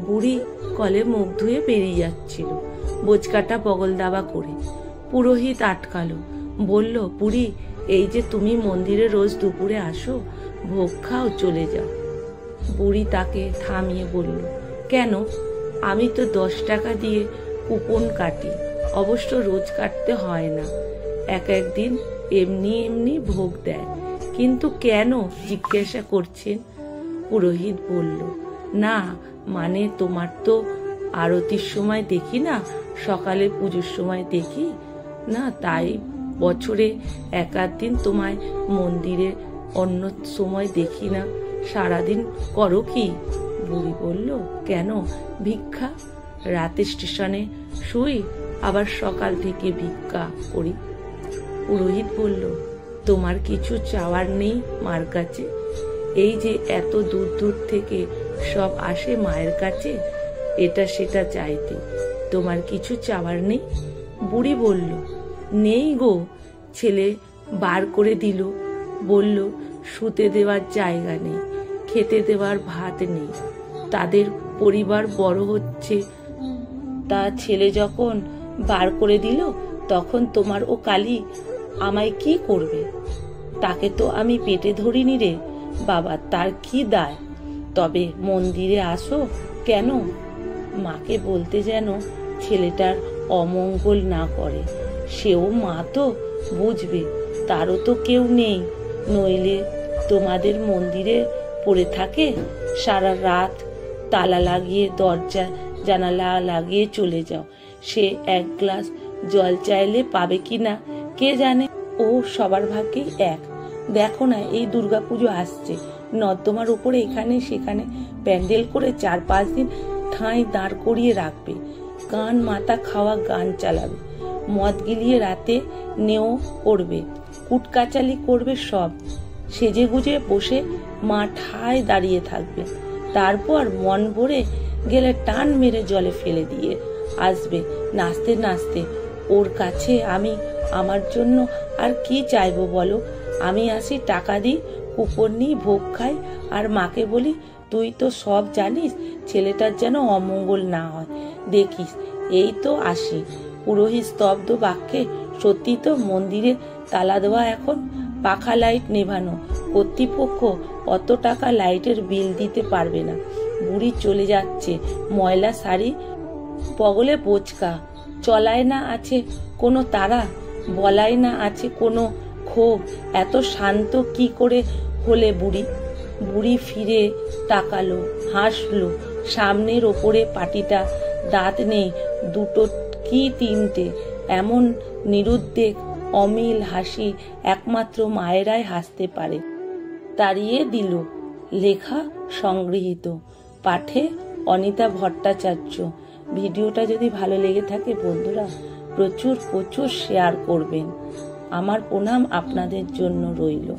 বুড়ি কলে মুখ ধুয়ে বেরিয়ে যাচ্ছিল, বোচকাটা বগল দাবা করে। পুরোহিত আটকালো, বলল, বুড়ি, এই যে তুমি মন্দিরে রোজ দুপুরে আসো, ভোগ খাও, চলে যাও। বুড়ি তাকে থামিয়ে বলল, কেন? আমি তো 10 টাকা দিয়ে কুপন কাটি, অবশ্য রোজ কাটতে হয় না, এক একদিন এমনি এমনি ভোগ দেয়। কিন্তু কেন জিজ্ঞাসা করছেন? পুরোহিত বলল, না মানে তোমার তো আরতির সময় দেখি না, সকালে পুজোর সময় দেখি না, তাই বছরে এক আধ দিন তোমায় মন্দিরে, অন্য সময় দেখি না। সারাদিন করো কি? বুড়ি বলল, কেন, ভিক্ষা। রাতে স্টেশনে শুই, আবার সকাল থেকে ভিক্ষা করি। পুরোহিত বলল, তোমার কিছু চাওয়ার নেই মার কাছে? এই যে এত দূর দূর থেকে সব আসে মায়ের কাছে এটা সেটা চাইতে, তোমার কিছু চাওয়ার নেই? বুড়ি বলল, নেই গো, ছেলে বার করে দিল, বলল শুতে দেওয়ার জায়গা নেই, খেতে দেওয়ার ভাত নেই, তাদের পরিবার বড় হচ্ছে, তা ছেলে যখন বার করে দিল তখন তোমার ও কালী আমায় কি করবে? তাকে তো আমি পেটে ধরিনি রে বাবা, তার কি দায়? তবে মন্দিরে আসো কেন? মাকে বলতে যেন ছেলেটার অমঙ্গল না করে, সেও মা তো, বুঝবে, তারও তো কেউ নেই, নইলে তোমাদের মন্দিরে পড়ে থাকে সারা রাত, তালা লাগিয়ে দরজা জানালা লাগিয়ে চলে যাও, সে এক গ্লাস জল চাইলে পাবে কি না কে জানে। ও সবার ভাগ্যেই এক। দেখো না, এই দুর্গাপুজো আসছে, নর্দমার উপরে এখানে সেখানে প্যান্ডেল করে 4-5 দিন ঠাঁই দাঁড় করিয়ে রাখবে, কান মাথা খাওয়া গান চালাবে, মদ গিলিয়ে রাতে নেও করবে, কুটকাচালি করবে, সব সেজে গুজে বসে মা ঠায় দাঁড়িয়ে থাকবে, তারপর মন ভরে গেলে টান মেরে জলে ফেলে দিয়ে আসবে নাচতে নাচতে। ওর কাছে আমি আমার জন্য আর কি চাইবো বলো? আমি আসি, টাকা দিই, কুপন নিই, ভোগ খাই, আর মাকে বলি, তুই তো সব জানিস, ছেলেটার যেন অমঙ্গল না হয়, দেখিস। এই তো আসি। পুরোহিত স্তব্ধ বাক্যে, সত্যি তো মন্দিরে তালা দেওয়া, এখন পাখা লাইট নেভানো, কর্তৃপক্ষ অত টাকা লাইটের বিল দিতে পারবে না। বুড়ি চলে যাচ্ছে, ময়লা শাড়ি, পগলে বোচকা, চলায় না আছে কোনো তারা, বলায় না আছে কোনো ক্ষোভ। এত শান্ত কি করে হলে বুড়ি? বুড়ি ফিরে তাকালো, হাসলো, সামনের ওপরে পাটিটা, দাঁত নেই, দুটো কি তিনটে, এমন নিরুদ্বেগ অমিল হাসি একমাত্র মায়েরাই হাসতে পারে। তাড়িয়ে দিল। লেখা সংগৃহীত, পাঠে অনিতা ভট্টাচার্য। ভিডিওটা যদি ভালো লেগে থাকে বন্ধুরা প্রচুর প্রচুর শেয়ার করবেন। আমার প্রণাম আপনাদের জন্য রইল।